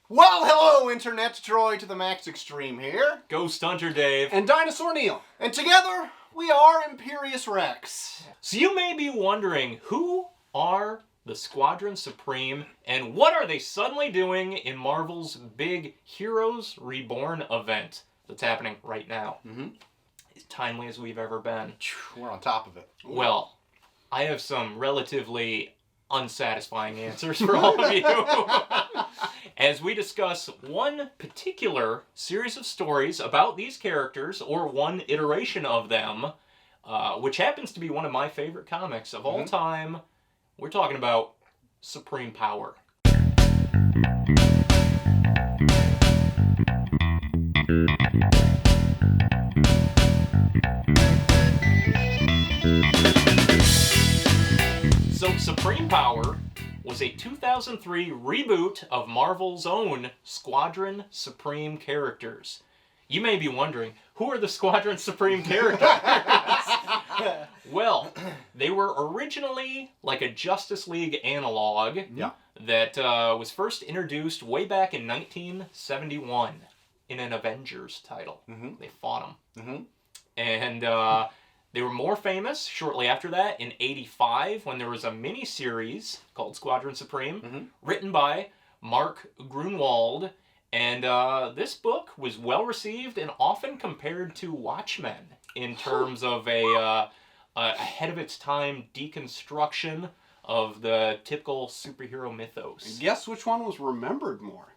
Well, hello, Internet. Troy to the Max Extreme here. Ghost Hunter Dave. And Dinosaur Neil. And together, we are IMPERIUS REX. So you may be wondering, who are the Squadron Supreme, and what are they suddenly doing in Marvel's big Heroes Reborn event that's happening right now? Mm-hmm. As timely as we've ever been. We're on top of it. Well, I have some relatively unsatisfying answers for all of you. As we discuss one particular series of stories about these characters, or one iteration of them, which happens to be one of my favorite comics of all time. We're talking about Supreme Power. So Supreme Power was a 2003 reboot of Marvel's own Squadron Supreme characters. You may be wondering, who are the Squadron Supreme characters? Well, they were originally like a Justice League analog that was first introduced way back in 1971 in an Avengers title. They fought them. And they were more famous shortly after that in '85 when there was a mini-series called Squadron Supreme, written by Mark Grunwald. And this book was well received and often compared to Watchmen in terms of a ahead of its time deconstruction of the typical superhero mythos. Guess which one was remembered more?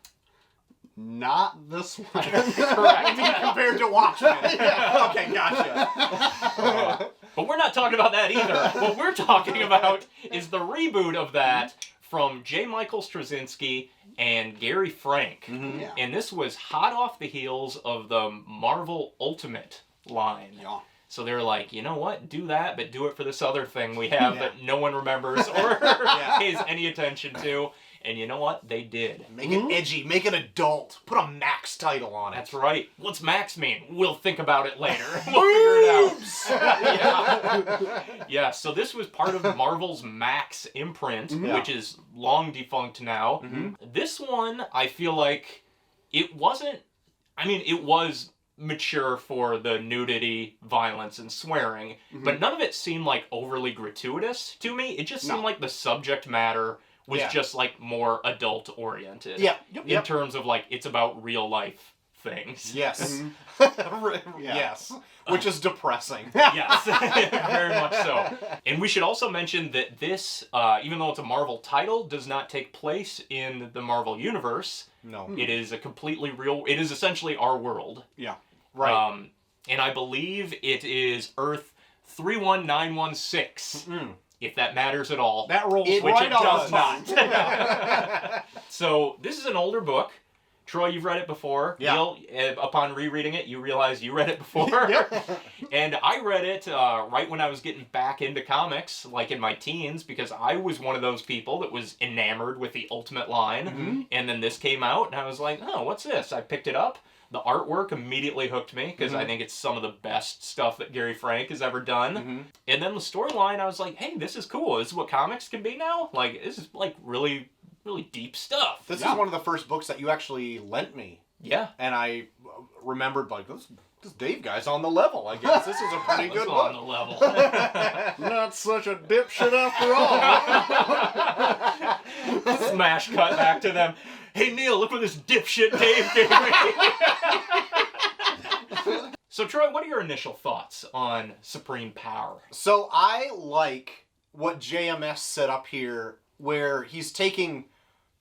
Not this one. Correct. Compared to Watchmen. Okay, gotcha. But we're not talking about that either. What we're talking about is the reboot of that from J. Michael Straczynski and Gary Frank. And this was hot off the heels of the Marvel Ultimate line. So they're like, you know what? Do that, but do it for this other thing we have that no one remembers or pays any attention to. And you know what? They did. Make it edgy. Make it adult. Put a Max title on it. That's right. What's Max mean? We'll think about it later. We'll figure it out. Yeah, so this was part of Marvel's Max imprint, which is long defunct now. This one, I feel like it wasn't... I mean, it was mature for the nudity, violence, and swearing, but none of it seemed like overly gratuitous to me. It just seemed like the subject matter was just like more adult oriented. In terms of like, it's about real life things. Yes. Yes. Which is depressing. Yes, very much so. And we should also mention that this, even though it's a Marvel title, does not take place in the Marvel universe. No. It is a completely real, it is essentially our world. Yeah. Right. And I believe it is Earth 31916. If that matters at all. That rolls which right it does not. So, this is an older book. Troy, you've read it before. Neil, upon rereading it, you realize you read it before. And I read it right when I was getting back into comics, like in my teens, because I was one of those people that was enamored with the Ultimate line. And then this came out, and I was like, oh, what's this? I picked it up. The artwork immediately hooked me, because I think it's some of the best stuff that Gary Frank has ever done. And then the storyline, I was like, hey, this is cool. This is what comics can be now? Like, this is, like, really, really deep stuff. This is one of the first books that you actually lent me. Yeah. And I remembered, like, this Dave guy's on the level, I guess. This is a pretty good book. On the level. Not such a dipshit after all. Smash cut back to them. Hey, Neil, look what this dipshit Dave gave me. So, Troy, what are your initial thoughts on Supreme Power? So, I like what JMS set up here, where he's taking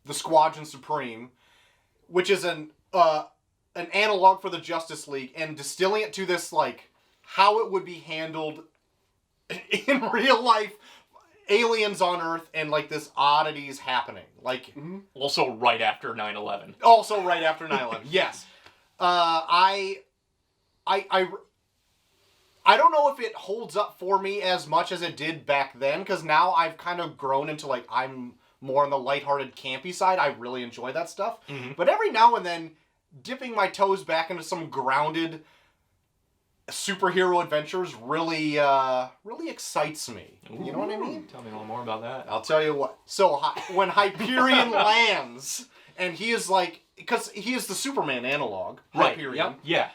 the Squadron Supreme, which is an analog for the Justice League, and distilling it to this, like, how it would be handled in real life. Aliens on Earth and, like, this oddities happening. Like... Also right after 9/11. Also right after 9/11, yes. I don't know if it holds up for me as much as it did back then, because now I've kind of grown into, like, I'm more on the lighthearted, campy side. I really enjoy that stuff. But every now and then, dipping my toes back into some grounded superhero adventures really excites me. Ooh, you know what I mean? Tell me a little more about that. I'll tell you what. So when Hyperion lands and he is like, because he is the Superman analog, Right. Hyperion. Yep. Yeah.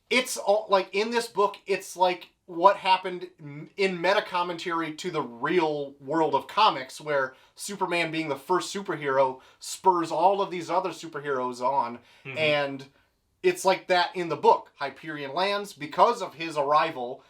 It's all like in this book. It's like what happened in meta commentary to the real world of comics, where Superman, being the first superhero, spurs all of these other superheroes on, and it's like that in the book. Hyperion lands because of his arrival.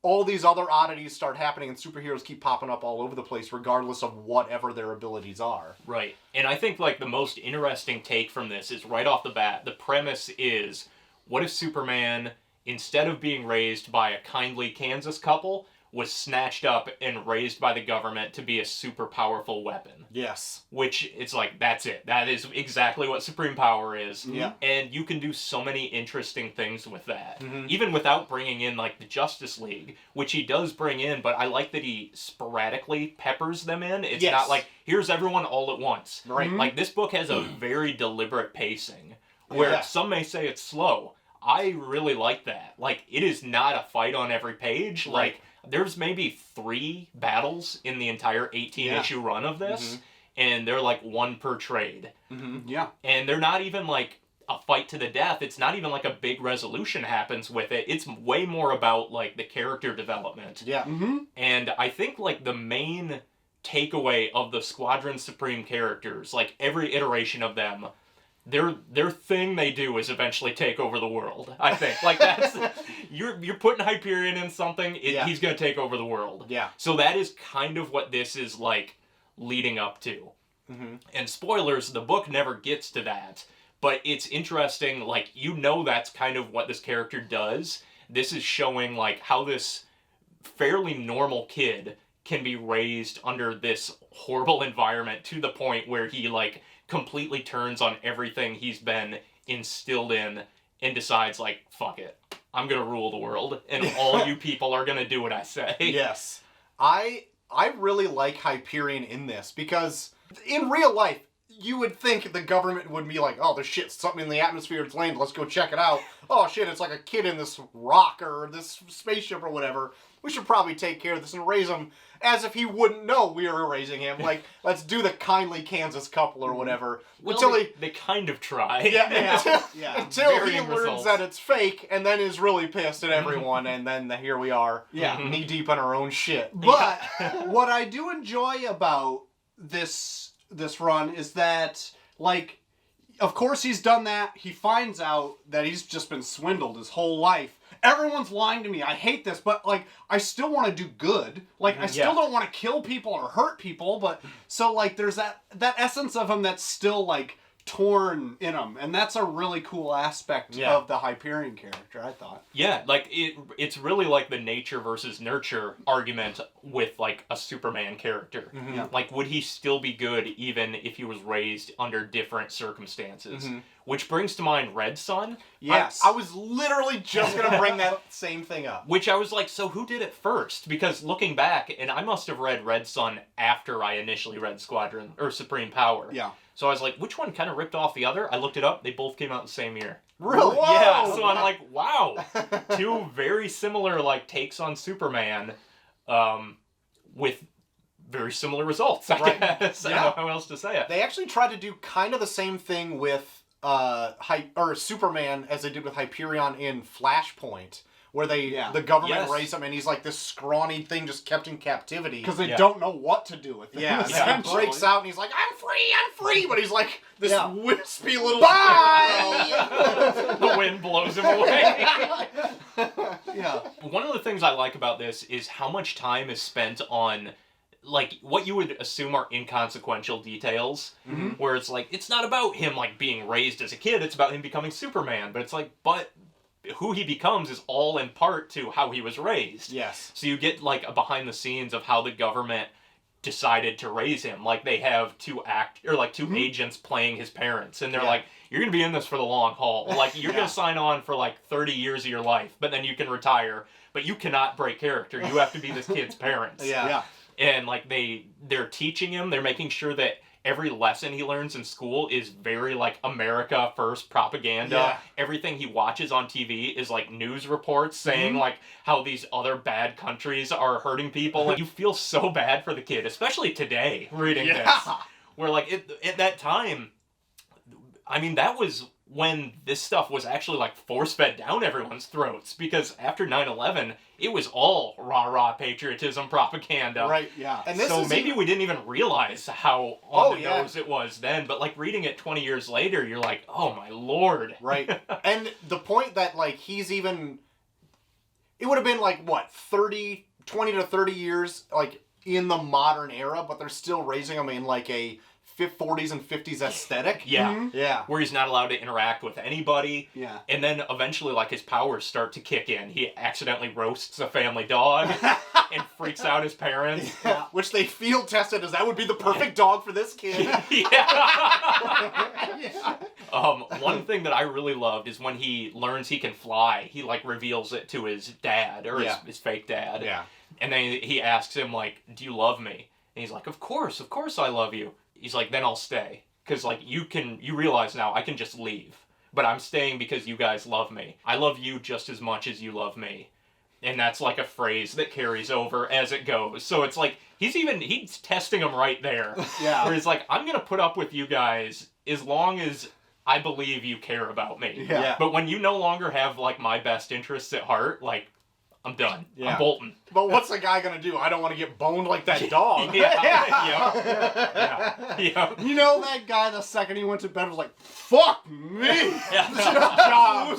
All these other oddities start happening, and superheroes keep popping up all over the place, regardless of whatever their abilities are. Right. And I think, like, the most interesting take from this is right off the bat, the premise is, what if Superman, instead of being raised by a kindly Kansas couple, was snatched up and raised by the government to be a super powerful weapon? Yes. Which, it's like, that's it. That is exactly what supreme power is. Yeah. And you can do so many interesting things with that. Even without bringing in, like, the Justice League, which he does bring in, but I like that he sporadically peppers them in. It's Yes. not like, here's everyone all at once. Right. Like, this book has a very deliberate pacing, where some may say it's slow. I really like that. Like, it is not a fight on every page. Right. Like, there's maybe 3 battles in the entire 18-issue run of this, and they're like 1 per trade. Yeah. And they're not even like a fight to the death. It's not even like a big resolution happens with it. It's way more about like the character development. Yeah. And I think like the main takeaway of the Squadron Supreme characters, like every iteration of them, their thing they do is eventually take over the world. I think like that's you're putting Hyperion in something, he's gonna take over the world. Yeah. So that is kind of what this is like leading up to. And spoilers, the book never gets to that, but it's interesting. Like that's kind of what this character does. This is showing like how this fairly normal kid can be raised under this horrible environment to the point where he like completely turns on everything he's been instilled in and decides like, fuck it, I'm gonna rule the world and all you people are gonna do what I say. Yes. I really like Hyperion in this, because in real life you would think the government would be like, oh, there's shit, something in the atmosphere, it's land, let's go check it out. Oh shit, it's like a kid in this rock or this spaceship or whatever. We should probably take care of this and raise him, as if he wouldn't know we were raising him. Like, let's do the kindly Kansas couple or whatever. Well, until they kind of try. Until he Varying learns results. that it's fake, and then is really pissed at everyone, and then here we are, knee deep in our own shit. But what I do enjoy about this run is that, like, of course he's done that. He finds out that he's just been swindled his whole life. Everyone's lying to me. I hate this, but, like, I still want to do good. Like, I still don't want to kill people or hurt people, but, so, like, there's that essence of him that's still, like, torn in him, and that's a really cool aspect of the Hyperion character, I thought. Yeah, like, it's really like the nature versus nurture argument with, like, a Superman character. Like, would he still be good even if he was raised under different circumstances? Which brings to mind Red Son. Yes. I was literally just going to bring that same thing up. Which I was like, so who did it first? Because looking back, and I must have read Red Son after I initially read Supreme Power. Yeah. So I was like, which one kind of ripped off the other? I looked it up. They both came out the same year. Really? Whoa! Yeah. So I'm like, wow. 2 very similar, like, takes on Superman with very similar results, I guess. I don't know how else to say it. They actually tried to do kind of the same thing with Superman as they did with Hyperion in Flashpoint, where the government raised him, and he's like this scrawny thing just kept in captivity. Because they don't know what to do with him. He breaks out and he's like, I'm free, but he's like this wispy little... Bye! The wind blows him away. Yeah. One of the things I like about this is how much time is spent on, like, what you would assume are inconsequential details, where it's like, it's not about him, like, being raised as a kid, it's about him becoming Superman, but it's like, but who he becomes is all in part to how he was raised. Yes. So you get, like, a behind the scenes of how the government decided to raise him. Like, they have 2 agents playing his parents, and they're like, you're gonna be in this for the long haul. Like, you're gonna sign on for, like, 30 years of your life, but then you can retire, but you cannot break character. You have to be this kid's parents. And, like, they're teaching him, they're making sure that every lesson he learns in school is very, like, America First propaganda. Everything he watches on TV is, like, news reports saying, like, how these other bad countries are hurting people. And you feel so bad for the kid, especially today, reading this. Where, like, at that time, I mean, that was when this stuff was actually like force-fed down everyone's throats, because after 9/11, it was all rah-rah patriotism propaganda. Right, yeah. And this So is maybe even- we didn't even realize how on the nose it was then, but like reading it 20 years later, you're like, oh my lord. Right. And the point that, like, he's even... It would have been, like, what, 20 to 30 years, like, in the modern era, but they're still raising him in, like, a 40s and 50s aesthetic. Yeah. Mm-hmm. Yeah. Where he's not allowed to interact with anybody. Yeah. And then eventually, like, his powers start to kick in. He accidentally roasts a family dog and freaks out his parents. Yeah. Which they field tested as that would be the perfect dog for this kid. Yeah. One thing that I really loved is when he learns he can fly, he, like, reveals it to his dad, or his fake dad. Yeah. And then he asks him, like, do you love me? And he's like, of course I love you. He's like, then I'll stay. Because, like, you realize now I can just leave. But I'm staying because you guys love me. I love you just as much as you love me. And that's, like, a phrase that carries over as it goes. So it's like, he's testing him right there. Yeah. Where he's like, I'm going to put up with you guys as long as I believe you care about me. Yeah. But when you no longer have, like, my best interests at heart, like, I'm done. Yeah. I'm bolting. But what's the guy gonna do? I don't want to get boned like that dog. Yeah. You know that guy, the second he went to bed, was like, fuck me! Yeah. This job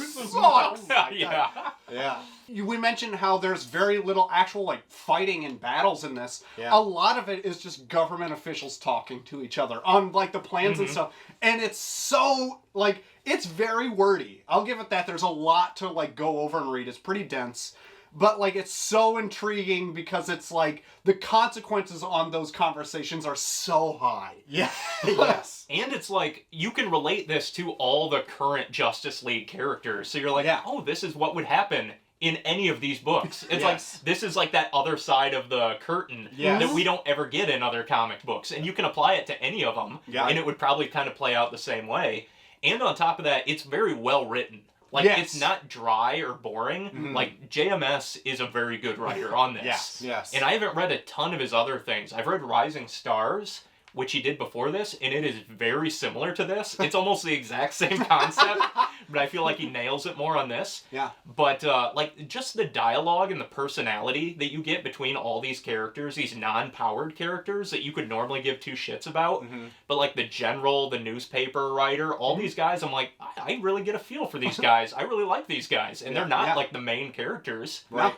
sucks! Yeah. Yeah. We mentioned how there's very little actual, like, fighting and battles in this. Yeah. A lot of it is just government officials talking to each other on, like, the plans and stuff. And it's so, like, it's very wordy. I'll give it that. There's a lot to, like, go over and read. It's pretty dense. But, like, it's so intriguing because it's, like, the consequences on those conversations are so high. Yeah. Yes. And it's like, you can relate this to all the current Justice League characters. So you're like, oh, this is what would happen in any of these books. It's like, this is like that other side of the curtain that we don't ever get in other comic books. And you can apply it to any of them, and it would probably kind of play out the same way. And on top of that, it's very well written. Like, it's not dry or boring. Like, JMS is a very good writer on this. Yes. And I haven't read a ton of his other things. I've read Rising Stars, which he did before this, and it is very similar to this. It's almost the exact same concept, but I feel like he nails it more on this. Yeah. But, like, just the dialogue and the personality that you get between all these characters, these non-powered characters that you could normally give two shits about, but, like, the general, the newspaper writer, all these guys, I'm like, I really get a feel for these guys. I really like these guys, and they're not, like, the main characters. Right.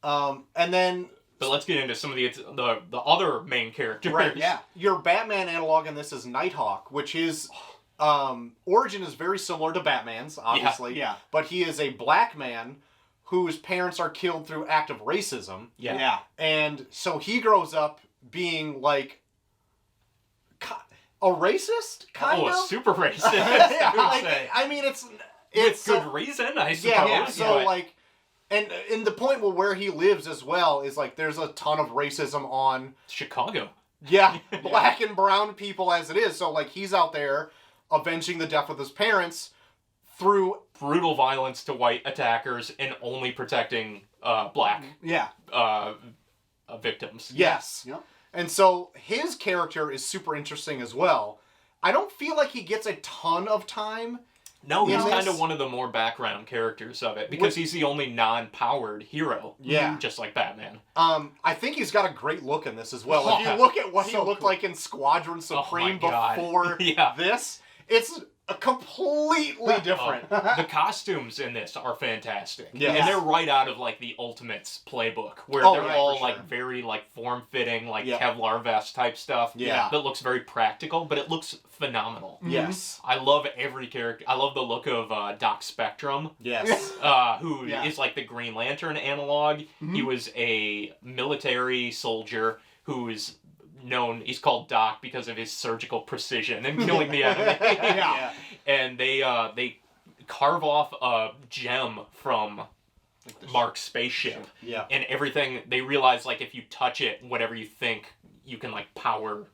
And then... But let's get into some of the other main characters. Right, yeah. Your Batman analog in this is Nighthawk, which his origin is very similar to Batman's, obviously. Yeah. But he is a black man whose parents are killed through active racism. Yeah. And so he grows up being, like, a racist, kind of? Oh, a super racist. Yeah, I would like, say. I mean, it's With so, good reason, I suppose. Yeah, so, but... like... And the point where he lives as well is, like, there's a ton of racism on... Chicago. Yeah, black and brown people as it is. So, like, he's out there avenging the death of his parents through... Brutal violence to white attackers and only protecting black victims. Yes. Yep. And so his character is super interesting as well. I don't feel like he gets a ton of time. No, he's in kind this. of one of the more background characters of it, because he's the only non-powered hero. Yeah. Just like Batman. I think he's got a great look in this as well. If you Yeah. look at what he So looked cool. like in Squadron Supreme God. before Yeah. this, it's completely different. The costumes in this are fantastic. Yes. And they're right out of, like, the Ultimates playbook, where Oh, they're yeah, all, for sure. like, very, like, form-fitting, like, Yeah. Kevlar vest type stuff. Yeah. That looks very practical, but it looks phenomenal. Yes. I love every character. I love the look of Doc Spectrum, Yes. who Yeah. is like the Green Lantern analog. He was a military soldier who is known, he's called Doc because of his surgical precision in killing the enemy. Yeah. And they carve off a gem from Mark's spaceship. Yeah. And everything, they realize, like, if you touch it, whatever you think you can, like,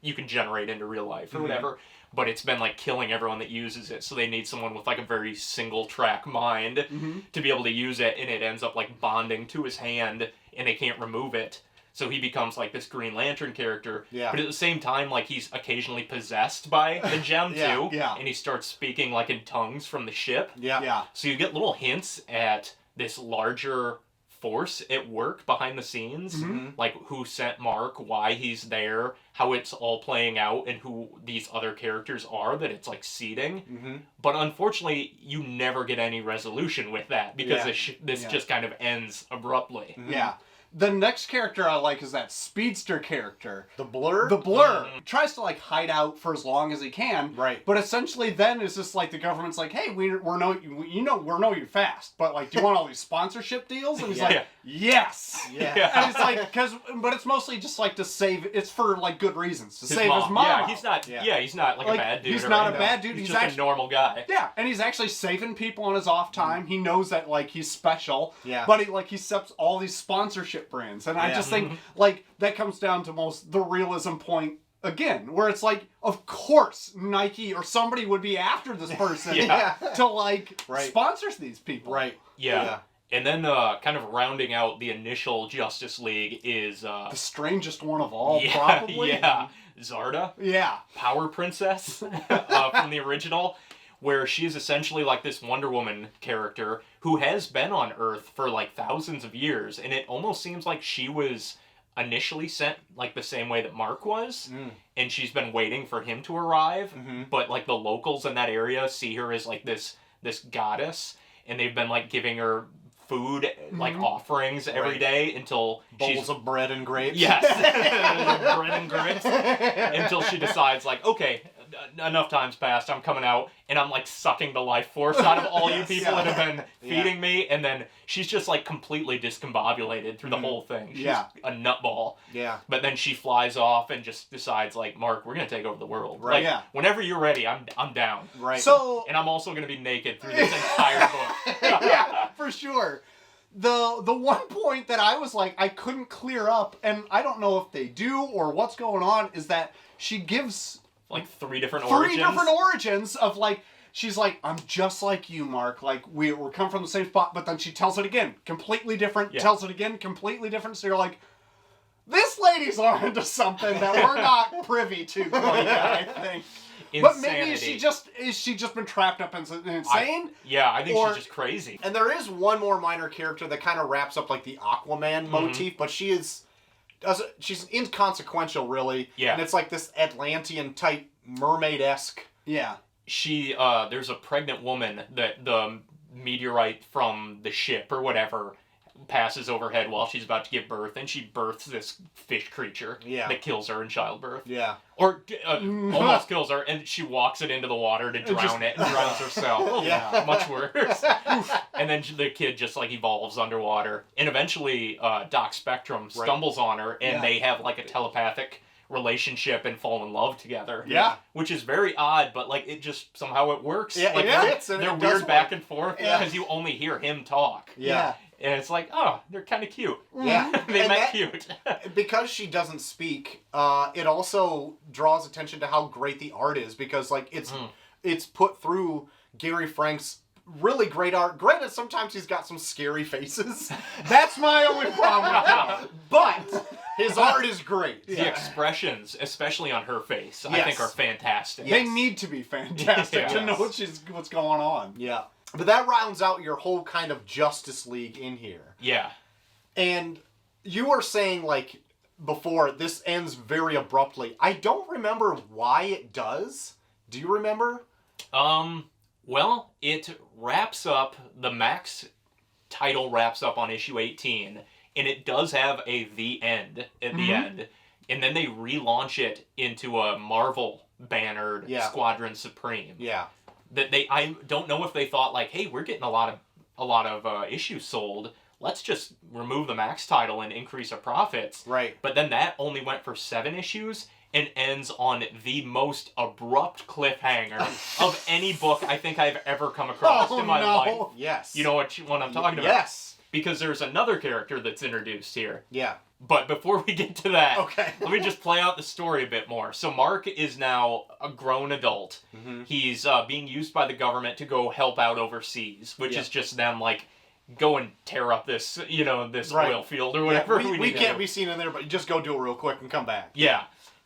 you can generate into real life or whatever. But it's been, like, killing everyone that uses it, so they need someone with, like, a very single-track mind to be able to use it, and it ends up, like, bonding to his hand, and they can't remove it. So he becomes like this Green Lantern character. Yeah. But at the same time, like he's occasionally possessed by the gem Yeah, too. yeah. And he starts speaking like in tongues from the ship. Yeah. Yeah. So you get little hints at this larger force at work behind the scenes. Mm-hmm. Like who sent Mark, why he's there, how it's all playing out, and who these other characters are that it's like seeding. Mm-hmm. But unfortunately, you never get any resolution with that because Yeah. this just kind of ends abruptly. Mm-hmm. Yeah. The next character I like is that speedster character. The Blur? The Blur tries to like hide out for as long as he can. Right. But essentially then it's just like the government's like, hey, we know you're fast, but like, do you want all these sponsorship deals? And he's Yeah. like, yes. Yeah. And it's like, but it's mostly just like to save, it's for like good reasons, to save his mom. Yeah, he's not. Yeah. Yeah, he's not like a bad dude. He's or not a anything. bad dude. He's He's just actually a normal guy. Yeah, and he's actually saving people on his off time. He knows that like he's special. Yeah. But he accepts all these sponsorship brands, and I Yeah. just think like that comes down to the realism point again, where it's like, of course Nike or somebody would be after this person Yeah. to like Right. sponsors these people. Right. Yeah. And then kind of rounding out the initial Justice League is The strangest one of all, yeah, probably. yeah, Zarda, Yeah. Power Princess from the original, where she is essentially like this Wonder Woman character who has been on Earth for like thousands of years, and it almost seems like she was initially sent like the same way that Mark was, and she's been waiting for him to arrive, but like the locals in that area see her as like this goddess, and they've been like giving her food, like offerings every Right. day until Bowls of bread and grapes. Yes, bread and grits, until she decides like, okay, enough time's passed, I'm coming out, and I'm like sucking the life force out of all you Yes. people Yeah. that have been feeding me, and then she's just like completely discombobulated through the whole thing. She's Yeah. a nutball. Yeah. But then she flies off and just decides like, Mark, we're gonna take over the world. Right. Like, Yeah. whenever you're ready, I'm down. Right. So And I'm also gonna be naked through this entire book. yeah, for sure. The one point that I was like I couldn't clear up, and I don't know if they do or what's going on, is that she gives Like three different three origins. different origins of like, she's like, I'm just like you, Mark. Like we're come from the same spot, but then she tells it again, completely different. Yeah. Tells it again, completely different. So you're like, this lady's on to something that we're not privy to quite yet, I think. But maybe is she just been trapped up in insane? I think or- she's just crazy. And there is one more minor character that kind of wraps up like the Aquaman motif, but she's inconsequential, really. Yeah. And it's like this Atlantean type mermaid-esque. Yeah. She there's a pregnant woman that the meteorite from the ship or whatever passes overhead while she's about to give birth, and she births this fish creature Yeah. that kills her in childbirth. Yeah. Or almost kills her, and she walks it into the water to drown it and drowns herself. Yeah. Much worse. And then the kid just like evolves underwater, and eventually Doc Spectrum stumbles on her, and Yeah. they have like a telepathic relationship and fall in love together. Yeah. Which is very odd, but like it just somehow it works. Yeah, like, it they're- fits, and they're it does weird back work. and forth Yeah. because you only hear him talk. Yeah. And it's like, oh, they're kind of cute. Yeah. They And met that- cute. Because she doesn't speak, it also draws attention to how great the art is, because like it's put through Gary Frank's really great art. Granted, sometimes he's got some scary faces. That's my only problem with it. But his art is great. The expressions, especially on her face, I Yes. think are fantastic. They need to be fantastic to know Yes. what's going on. Yeah. But that rounds out your whole kind of Justice League in here. Yeah. And you were saying, like, before, this ends very abruptly. I don't remember why it does. Do you remember? Well, it wraps up, the Max title wraps up on issue 18, and it does have a The End at the end. And then they relaunch it into a Marvel bannered Squadron Supreme. Yeah. I don't know if they thought like, hey, we're getting a lot of issues sold. Let's just remove the Max title and increase our profits. Right. But then that only went for 7 issues and ends on the most abrupt cliffhanger of any book I think I've ever come across in my life. Yes. You know what I'm talking about? Yes. Because there's another character that's introduced here. Yeah. But before we get to that, Okay. let me just play out the story a bit more. So Mark is now a grown adult. Mm-hmm. He's being used by the government to go help out overseas, which is just them like go and tear up this, this Right. oil field or whatever. We can't be seen in there, but just go do it real quick and come back. Yeah.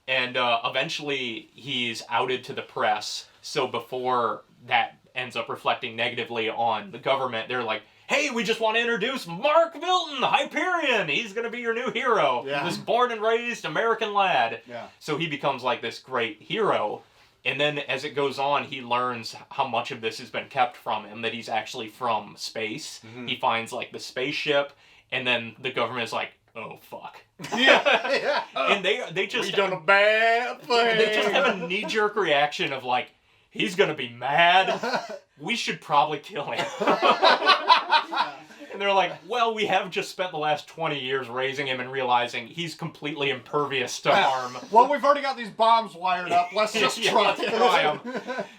And eventually he's outed to the press. So before that ends up reflecting negatively on the government, they're like, hey, we just want to introduce Mark Milton, Hyperion. He's going to be your new hero. Yeah. This born and raised American lad. Yeah. So he becomes like this great hero. And then as it goes on, he learns how much of this has been kept from him, that he's actually from space. Mm-hmm. He finds like the spaceship, and then the government is like, oh, fuck. Yeah. And they just... We done a bad thing. They just have a knee-jerk reaction of like, he's gonna be mad. We should probably kill him. And they're like, well, we have just spent the last 20 years raising him and realizing he's completely impervious to harm. Well, we've already got these bombs wired up. Let's just try. Let's try him.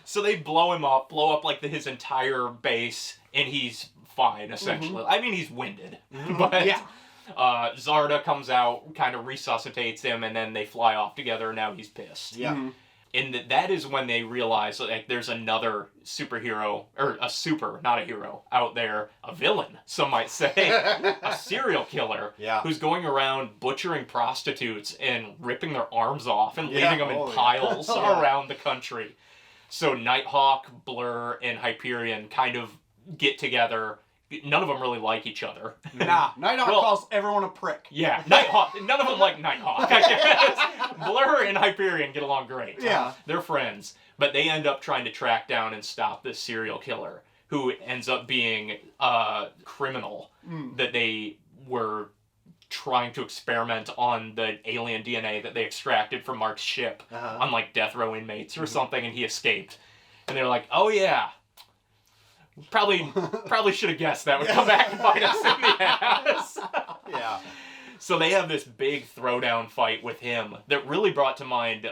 So they blow him up, blow up like his entire base, and he's fine, essentially. I mean, he's winded. But Yeah. Zarda comes out, kind of resuscitates him, and then they fly off together, and now he's pissed. Yeah. And that is when they realize like there's another superhero, or not a hero, out there, a villain, some might say, a serial killer, Yeah. who's going around butchering prostitutes and ripping their arms off and Yeah. leaving them in piles around the country. So Nighthawk, Blur, and Hyperion kind of get together. None of them really like each other. Nah, Nighthawk calls everyone a prick. Yeah, Nighthawk. None of them like Nighthawk, I guess. Blur and Hyperion get along great. Yeah. They're friends. But they end up trying to track down and stop this serial killer, who ends up being a criminal that they were trying to experiment on the alien DNA that they extracted from Mark's ship on like death row inmates or something, and he escaped. And they're like, oh yeah, probably should have guessed that would come back and bite us in the ass. Yeah. So they have this big throwdown fight with him that really brought to mind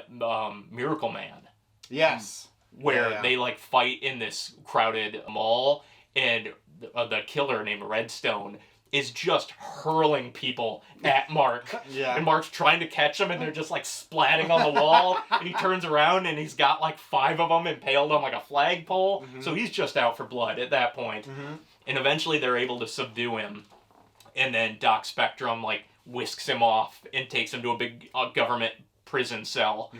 Miracle Man, Yes. where Yeah. they like fight in this crowded mall, and the killer named Redstone is just hurling people at Mark. Yeah. And Mark's trying to catch them, and they're just like splatting on the wall. And he turns around, and he's got like 5 of them impaled on like a flagpole. So he's just out for blood at that point. And eventually they're able to subdue him. And then Doc Spectrum like whisks him off and takes him to a big government prison cell.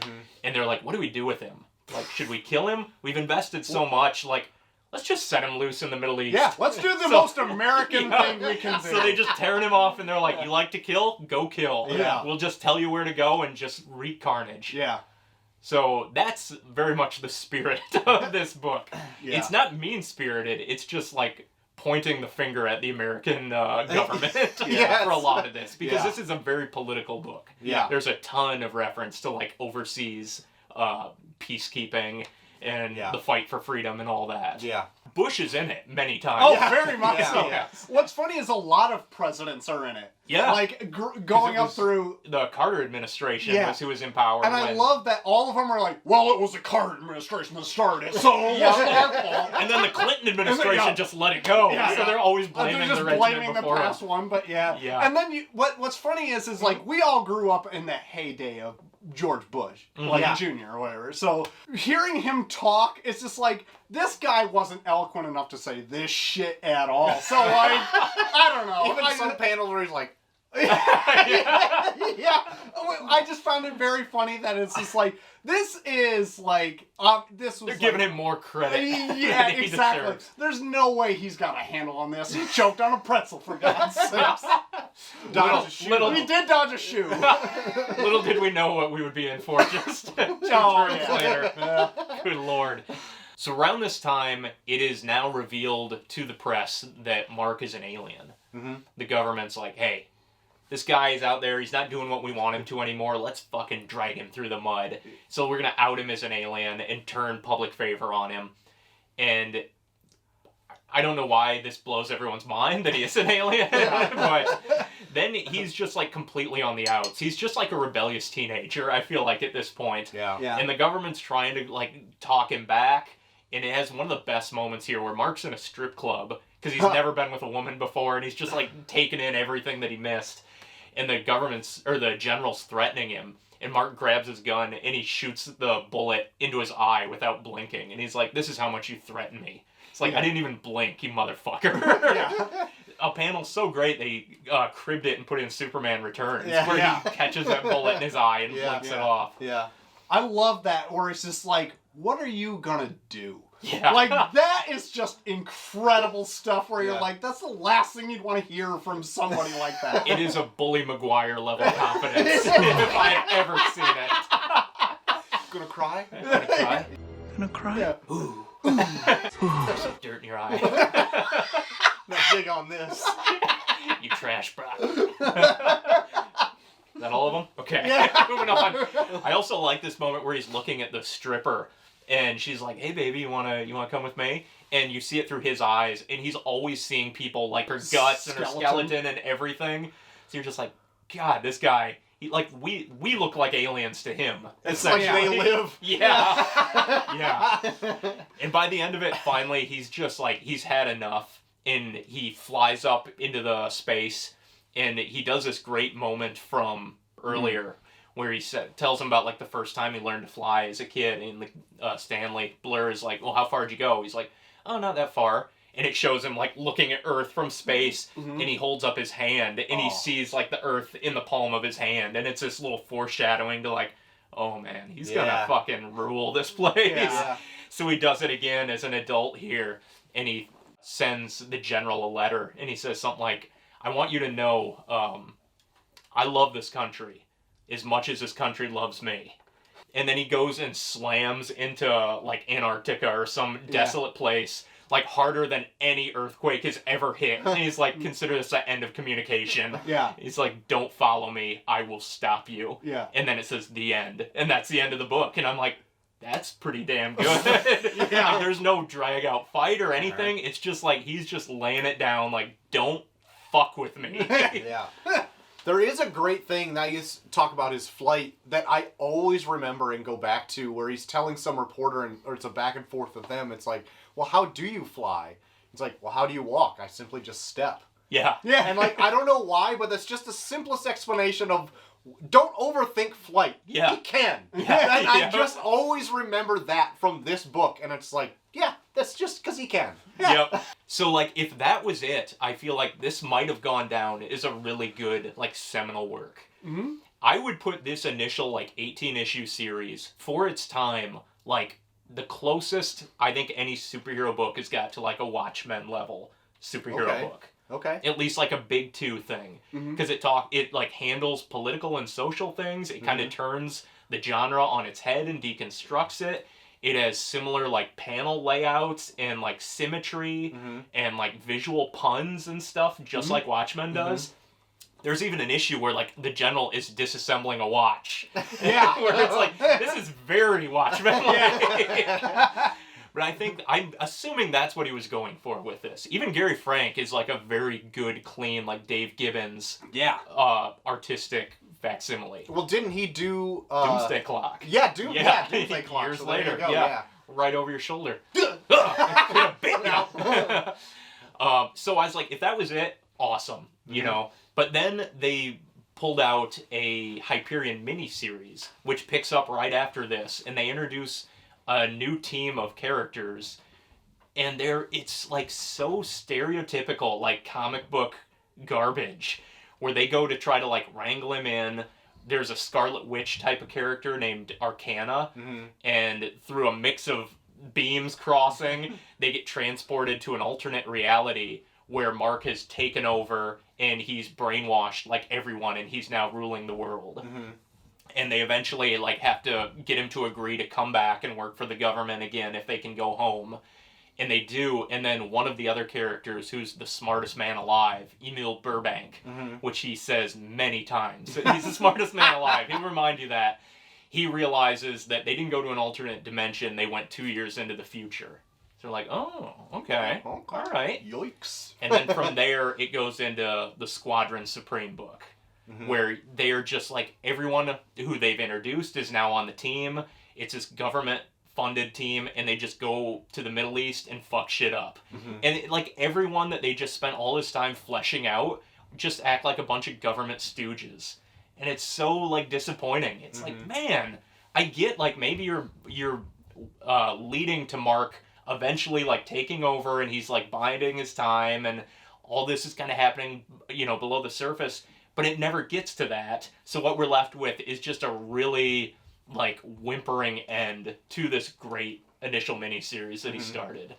And they're like, what do we do with him? Like, should we kill him? We've invested so much. Like, let's just set him loose in the Middle East. Yeah, let's do the most American thing we can do. So they just tearing him off, and they're like, you like to kill? Go kill. Yeah. We'll just tell you where to go and just wreak carnage. Yeah. So that's very much the spirit of this book. Yeah. It's not mean-spirited. It's just like pointing the finger at the American government Yes. for a lot of this. Because Yeah. this is a very political book. Yeah. There's a ton of reference to like overseas peacekeeping and the fight for freedom and all that. Yeah. Bush is in it many times. Oh, Yeah. very much Yeah. so. Yeah. What's funny is a lot of presidents are in it. Yeah. Like, going it up was- through... The Carter administration Yeah. was who was in power. And I when- love that all of them are like, well, it was the Carter administration that started it, so it wasn't our fault. And then the Clinton administration Yeah. just let it go. Yeah, so yeah. they're always They're blaming just the regime blaming the before past them. one, but yeah. Yeah. And then what's funny is like we all grew up in the heyday of George Bush, like Yeah. Jr. or whatever. So hearing him talk, it's just like this guy wasn't eloquent enough to say this shit at all. So like I don't know. Even I, some panels where he's like, yeah, I just found it very funny that it's just like this is like this was They're giving him more credit. yeah, than he exactly. deserves. There's no way he's got a handle on this. He choked on a pretzel, for God's sakes. dodge a shoe. He did dodge a shoe. Little did we know what we would be in for just 2 terms yeah. later. Good Lord. So around this time, it is now revealed to the press that Mark is an alien. The government's like, hey, this guy is out there, he's not doing what we want him to anymore, let's fucking drag him through the mud. So we're gonna out him as an alien and turn public favor on him. And I don't know why this blows everyone's mind that he is an alien, but then he's just like completely on the outs. He's just like a rebellious teenager, I feel like, at this point. Yeah. Yeah. And the government's trying to like talk him back, and it has one of the best moments here where Mark's in a strip club because he's never been with a woman before, and he's just like taking in everything that he missed. And the the general's threatening him, and Mark grabs his gun and he shoots the bullet into his eye without blinking, and he's like, "This is how much you threaten me." It's like, I didn't even blink, you motherfucker. Yeah. a panel so great they cribbed it and put it in Superman Returns, Yeah. where Yeah. he catches that bullet in his eye and blinks it off. Yeah. I love that, where it's just like, what are you gonna do? Yeah. Like, that is just incredible stuff where you're Yeah. like, that's the last thing you'd want to hear from somebody like that. It is a Bully Maguire level confidence if I've ever seen it. Gonna cry? I'm gonna cry. Gonna cry? Yeah. Ooh. There's some dirt in your eye. Now dig on this. You trash bra. Is that all of them? Okay. Yeah. Moving on. I also like this moment where he's looking at the stripper and she's like, "Hey baby, you wanna come with me?" And you see it through his eyes, and he's always seeing people like her guts and her skeleton and everything. So you're just like, God, this guy, we look like aliens to him. It's like they live. Yeah. Yeah. And by the end of it, finally, he's just like, he's had enough, and he flies up into the space, and he does this great moment from earlier where he tells him about like the first time he learned to fly as a kid, and Stanley Blur is like, "Well, how far did you go?" He's like, "Oh, not that far." And it shows him like looking at Earth from space, and he holds up his hand, and he sees like the Earth in the palm of his hand, and it's this little foreshadowing to like, oh man, he's gonna fucking rule this place. Yeah. So he does it again as an adult here, and he sends the general a letter, and he says something like, "I want you to know, I love this country as much as this country loves me." And then he goes and slams into like Antarctica or some desolate place, like harder than any earthquake has ever hit. And he's like, "Consider this the end of communication." Yeah. He's like, "Don't follow me, I will stop you." Yeah. And then it says the end. And that's the end of the book. And I'm like, that's pretty damn good. Yeah. Like, there's no drag out fight or anything. It's just like, he's just laying it down like, don't fuck with me. Yeah. There is a great thing that you talk about his flight that I always remember and go back to, where he's telling some reporter, or it's a back and forth with them. It's like, "Well, how do you fly?" It's like, "Well, how do you walk?" "I simply just step." Yeah. Yeah. And like, I don't know why, but that's just the simplest explanation of, don't overthink flight. Yeah. He can. Yeah. And I Yeah. just always remember that from this book, and it's like, yeah, that's just because he can. Yep. So, like, if that was it, I feel like this might have gone down as a really good, like, seminal work. Mm-hmm. I would put this initial, like, 18-issue series, for its time, like, the closest I think any superhero book has got to, like, a Watchmen level superhero book. Okay. At least, like, a big two thing. Because it, like, handles political and social things. It kind of turns the genre on its head and deconstructs it. It has similar, like, panel layouts and, like, symmetry and, like, visual puns and stuff, just like Watchmen does. There's even an issue where, like, the general is disassembling a watch. Yeah. Where it's like, this is very Watchmen-like. But I'm assuming that's what he was going for with this. Even Gary Frank is, like, a very good, clean, like, Dave Gibbons artistic facsimile. Well, didn't he do... Doomsday Clock. Yeah, Doomsday Clock. Years So there you later, go, yeah. Right over your shoulder. So I was like, if that was it, awesome, you know. But then they pulled out a Hyperion miniseries, which picks up right after this, and they introduce a new team of characters, and it's like so stereotypical, like comic book garbage, where they go to try to like wrangle him in. There's a Scarlet Witch type of character named Arcana, and through a mix of beams crossing, they get transported to an alternate reality where Mark has taken over and he's brainwashed like everyone, and he's now ruling the world. And they eventually like have to get him to agree to come back and work for the government again if they can go home. And they do, and then one of the other characters, who's the smartest man alive, Emil Burbank, which he says many times, he's the smartest man alive, he'll remind you that, he realizes that they didn't go to an alternate dimension, they went 2 years into the future. So they're like, oh, okay, all right. Yikes. And then from there, it goes into the Squadron Supreme book, where they are just like, everyone who they've introduced is now on the team. It's this government-funded team, and they just go to the Middle East and fuck shit up. And like everyone that they just spent all this time fleshing out just act like a bunch of government stooges. And it's so like disappointing. It's like, man, I get like maybe you're leading to Mark eventually like taking over, and he's like biding his time and all this is kind of happening, you know, below the surface, but it never gets to that. So what we're left with is just a really, like, whimpering end to this great initial miniseries that he started.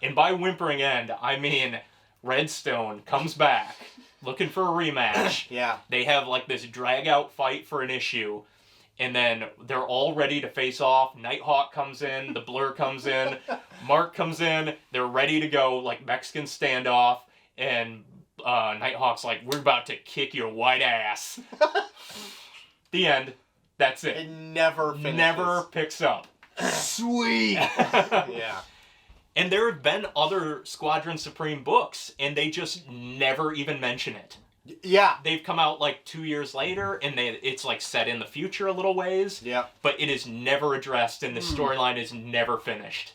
And by whimpering end, I mean Redstone comes back looking for a rematch. Yeah. They have, like, this drag-out fight for an issue, and then they're all ready to face off. Nighthawk comes in, the Blur comes in, Mark comes in, they're ready to go, like, Mexican standoff, and Nighthawk's like, we're about to kick your white ass. The end. That's it. It never finishes. Never picks up. Sweet. Yeah. And there have been other Squadron Supreme books, and they just never even mention it. Yeah. They've come out like 2 years later, and it's like set in the future a little ways. Yeah. But it is never addressed, and the storyline is never finished.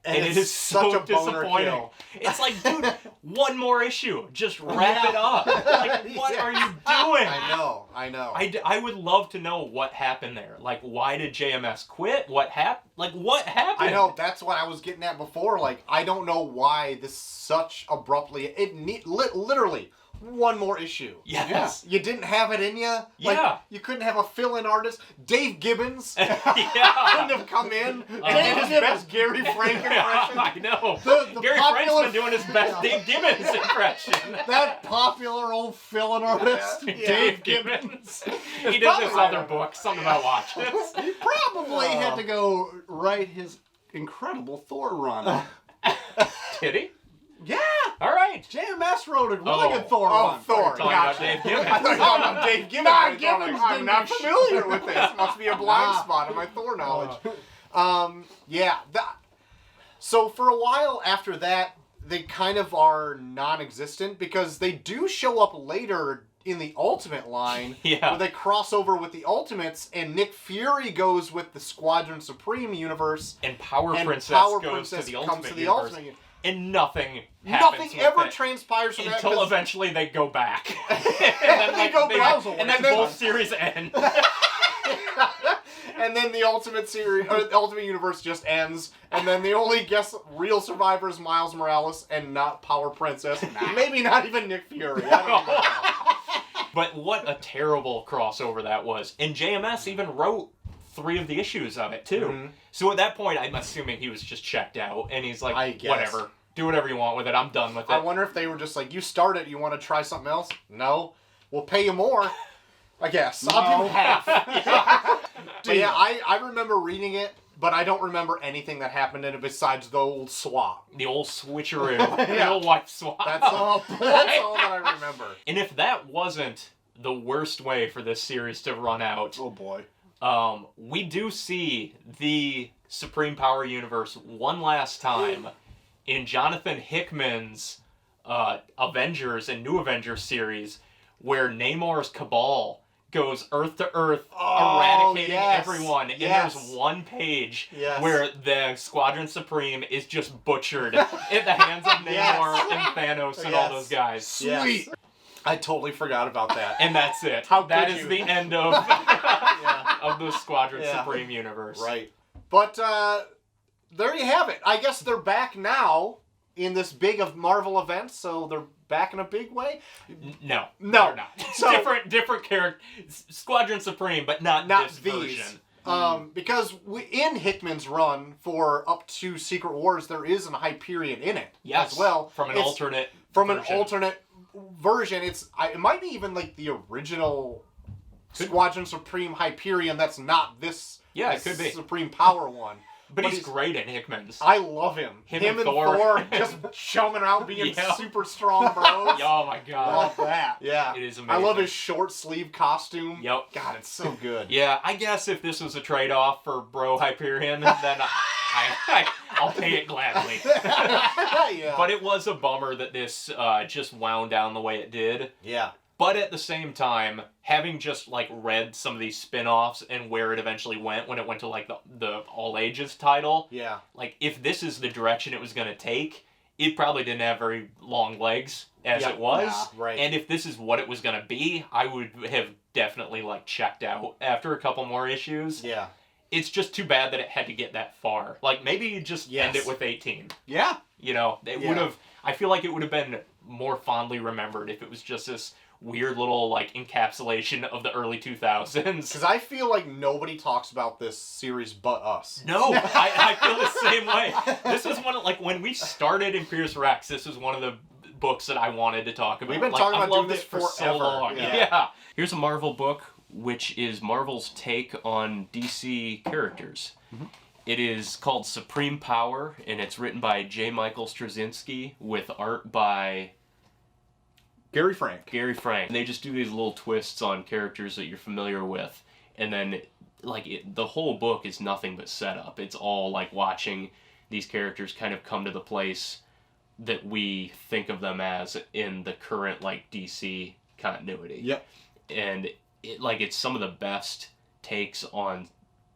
And it it's is such so a boner disappointing. kill. It's like, dude, one more issue. Just wrap it up. Like, what are you doing? I know. I would love to know what happened there. Like, why did JMS quit? What happened? Like, what happened? I know, that's what I was getting at before. Like, I don't know why this such abruptly... literally, one more issue. Yes. You didn't have it in you? Like, Yeah. you couldn't have a fill-in artist? Dave Gibbons couldn't Yeah. have come in and did his best Gary Frank impression? I know. The Gary popular- Frank's been doing his best Dave Gibbons impression. That popular old fill-in artist, Yeah. Dave Gibbons. He did this other book, something about watches. He probably had to go write his incredible Thor run. Did he? Yeah! All right. JMS wrote a really good Thor Oh, run. Thor. Talking about Dave Gibbons. I thought you were talking about Dave Gibbons. Nah, I thought, Gibbons I'm didn't not do familiar with this. Must be a blind Nah. spot in my Thor knowledge. Yeah. So for a while after that, they kind of are non-existent because they do show up later in the Ultimate line. Yeah. Where they cross over with the Ultimates, and Nick Fury goes with the Squadron Supreme universe. And Power And Princess Power goes Princess to the comes Ultimate to the Universe. Ultimate Universe. And nothing happens Nothing with ever it. transpires from that. Until 'cause- eventually they go back. and then They go back, and then both series end. And then the Ultimate series, or the Ultimate Universe just ends, and then the only real survivor is Miles Morales and not Power Princess. Maybe not even Nick Fury. I don't know. But what a terrible crossover that was. And JMS even wrote 3 of the issues of it, too. Mhm. So at that point, I'm assuming he was just checked out, and he's like, I guess. whatever. Do whatever you want with it. I'm done with it. I wonder if they were just like, you start it, you want to try something else? No. We'll pay you more. I guess. I'll do half. But yeah, I remember reading it, but I don't remember anything that happened in it besides the old swap. The old switcheroo. The old wife swap. That's all that I remember. And if that wasn't the worst way for this series to run out, Oh boy. we do see the Supreme Power Universe one last time in Jonathan Hickman's Avengers and New Avengers series, where Namor's Cabal goes Earth to Earth, eradicating everyone. And there's one page where the Squadron Supreme is just butchered at the hands of Namor and Thanos and all those guys. Sweet. I totally forgot about that. And that's it. How that could is you? the end of of the Squadron Supreme universe. Right. But there you have it. I guess they're back now in this big of Marvel event, so they're back in a big way. No, No. they're not. So- different character. Squadron Supreme, but not this these. version. Because in Hickman's run for up to Secret Wars, there is an Hyperion in it as well. From an It's- alternate From version. an alternate version. It might be even like the original Squadron Supreme Hyperion that's not this Yeah, it could be. Supreme Power one. But he's great at Hickman's. I love him. Him and Thor. Thor. just chumming out, being Yeah. super strong bros. Oh my god. Love that. Yeah. It is I amazing. love his short sleeve costume. Yep. God, it's so good. Yeah, I guess if this was a trade-off for Bro Hyperion, then I'll pay it gladly. Yeah. But it was a bummer that this just wound down the way it did. Yeah. But at the same time, having just like read some of these spin-offs and where it eventually went when it went to like the all ages title, Yeah. like if this is the direction it was going to take, it probably didn't have very long legs as Yeah, it was. yeah, right. And if this is what it was going to be, I would have definitely like checked out after a couple more issues. Yeah. It's just too bad that it had to get that far. Like maybe you just Yes. end it with 18. Yeah. You know, it Yeah. would have. I feel like it would have been more fondly remembered if it was just this weird little, like, encapsulation of the early 2000s. Because I feel like nobody talks about this series but us. No, I feel the same way. This was one of, like, when we started Imperius Rex, this was one of the books that I wanted to talk about. We've been like, talking about doing loved this it for forever. so long. Yeah. Yeah. Here's a Marvel book, which is Marvel's take on DC characters. It is called Supreme Power, and it's written by J. Michael Straczynski with art by Gary Frank. And they just do these little twists on characters that you're familiar with, and then the whole book is nothing but setup. It's all like watching these characters kind of come to the place that we think of them as in the current like DC continuity. Yep. And it's some of the best takes on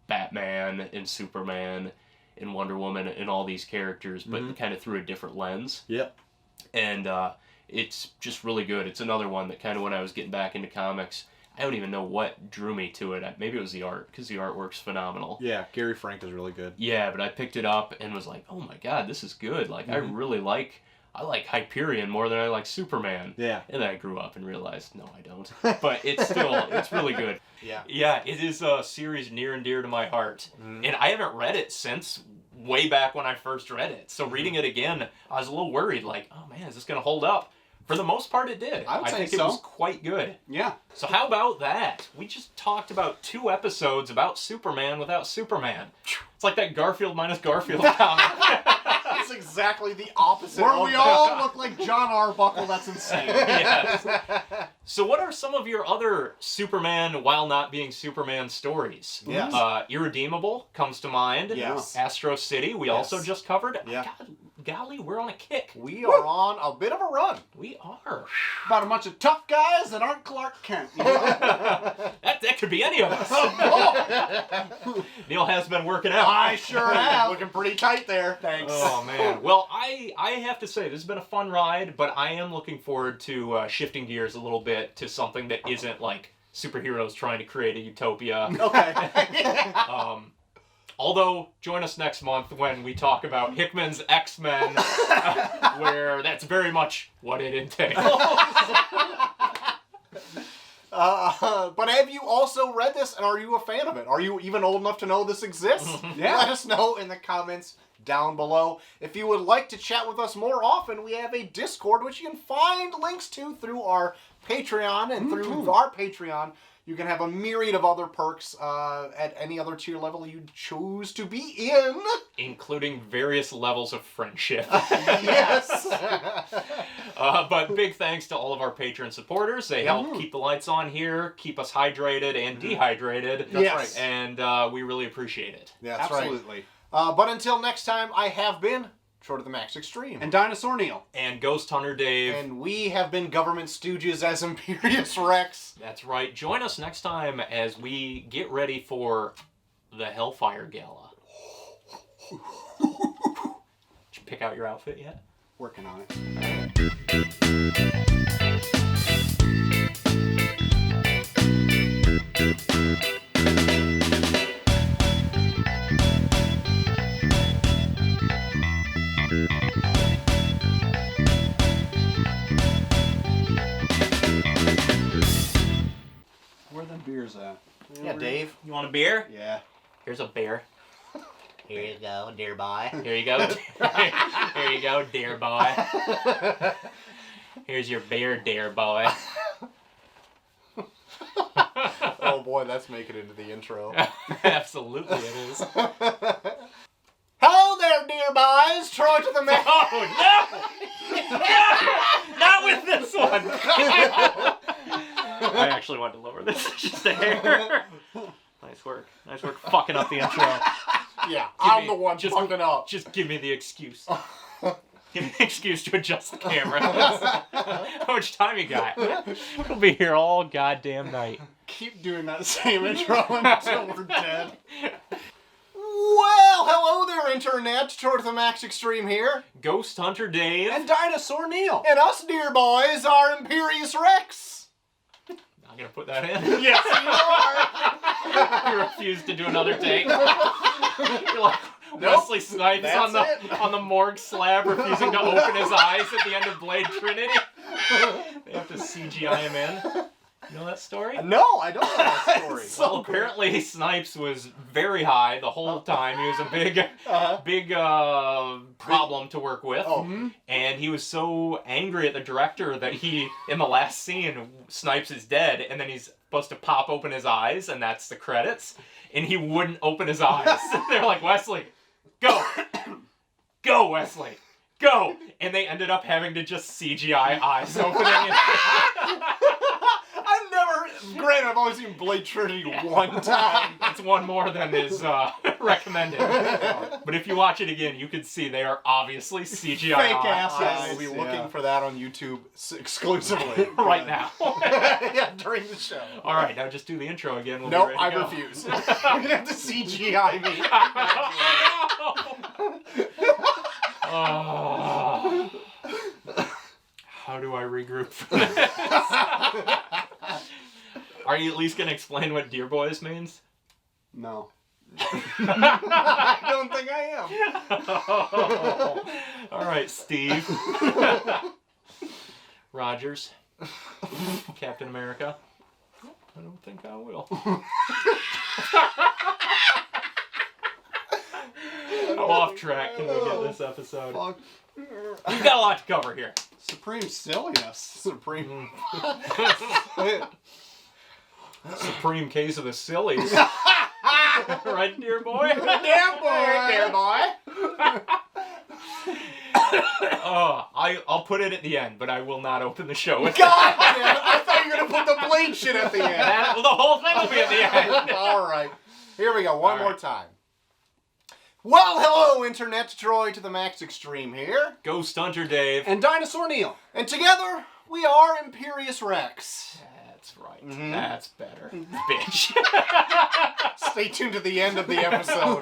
Batman and Superman and Wonder Woman and all these characters, but kind of through a different lens. Yep. And it's just really good. It's another one that kind of when I was getting back into comics, I don't even know what drew me to it. Maybe it was the art, because the artwork's phenomenal. Yeah, Gary Frank is really good. Yeah, but I picked it up and was like, oh my god, this is good. Like, I like Hyperion more than I like Superman. Yeah. And then I grew up and realized, no, I don't. But it's really good. Yeah. Yeah, it is a series near and dear to my heart. And I haven't read it since way back when I first read it. So reading it again, I was a little worried, like, oh man, is this going to hold up? For the most part, it did. I would say think so. It was quite good. Yeah. So how about that? We just talked about 2 episodes about Superman without Superman. It's like that Garfield minus Garfield comic. It's exactly the opposite. Where of we that. all look like John Arbuckle, that's insane. Yes. So what are some of your other Superman while not being Superman stories? Yes. Irredeemable comes to mind. Yes. Astro City we also just covered. Yeah. God, golly, we're on a kick. We are on a bit of a run. We are. About a bunch of tough guys that aren't Clark Kent. You know? That could be any of us. Neil has been working out. I sure have. Looking pretty tight there. Thanks. Oh man. Well, I have to say this has been a fun ride, but I am looking forward to shifting gears a little bit to something that isn't like superheroes trying to create a utopia. Okay. Although, join us next month when we talk about Hickman's X-Men, where that's very much what it entails. But have you also read this, and are you a fan of it? Are you even old enough to know this exists? Yeah. Let us know in the comments down below. If you would like to chat with us more often, we have a Discord, which you can find links to through our Patreon, and through our Patreon, you can have a myriad of other perks at any other tier level you choose to be in. Including various levels of friendship. Yes. But big thanks to all of our Patreon supporters. They help keep the lights on here, keep us hydrated and dehydrated. That's right. And we really appreciate it. Yeah, that's right. Absolutely. But until next time, I have been Short of the Max Extreme. And Dinosaur Neil. And Ghost Hunter Dave. And we have been Government Stooges as Imperius Rex. That's right. Join us next time as we get ready for the Hellfire Gala. Did you pick out your outfit yet? Working on it. Where the beers at? Yeah, Dave. You want a beer? Yeah. Here's a bear. Here you go, dear boy. Here you go. Here you go, dear boy. Here's your bear, dear boy. Oh boy, that's making it into the intro. Absolutely it is. Hello there, dear boys. Troy to the Max. Oh, no! No! Not with this one! I actually wanted to lower this just a hair. Nice work. Nice work fucking up the intro. Yeah, I'm the one just fucking up. Just give me the excuse. Give me the excuse to adjust the camera. How much time you got? We'll be here all goddamn night. Keep doing that same intro until we're dead. Well, hello there, Internet. Troy to the Max Extreme here. Ghost Hunter Dave. And Dinosaur Neil. And us, dear boys, are Imperius Rex. Not gonna put that in. Yes, you are. You refuse to do another take. You're like, Wesley Snipes That's on the morgue slab refusing to open his eyes at the end of Blade Trinity. They have to CGI him in. You know that story? No, I don't know that story. Well, apparently Snipes was very high the whole time. He was a big problem to work with. Oh. And he was so angry at the director that in the last scene, Snipes is dead, and then he's supposed to pop open his eyes, and that's the credits. And he wouldn't open his eyes. They're like, Wesley, go! Go, Wesley! Go! And they ended up having to just CGI eyes opening. Granted, I've only seen Blade Trinity one time. It's one more than is recommended. But if you watch it again, you can see they are obviously CGI Fake eyes. ass We'll be looking for that on YouTube exclusively. Right now. Yeah, during the show. All right, now just do the intro again. We'll No, be ready to I go. refuse. You're going to have to CGI me. Oh. How do I regroup from this? Are you at least going to explain what Dear Boys means? No. I don't think I am. All right, Steve. Rogers. Captain America. I don't think I will. How off track can we get this episode? Fuck. We've got a lot to cover here. Supreme silliness. Supreme. Supreme case of the sillies. Right, dear boy? Dear boy. I'll put it at the end, but I will not open the show with God damn it. I thought you were going to put the Blade shit at the end. the whole thing will be at the end. All right. Here we go. One All more right. time. Well, hello, Internet. Troy to the max extreme here. Ghost Hunter Dave. And Dinosaur Neil. And together, we are Imperious Rex. That's right. Mhm. That's better. Bitch. Stay tuned to the end of the episode.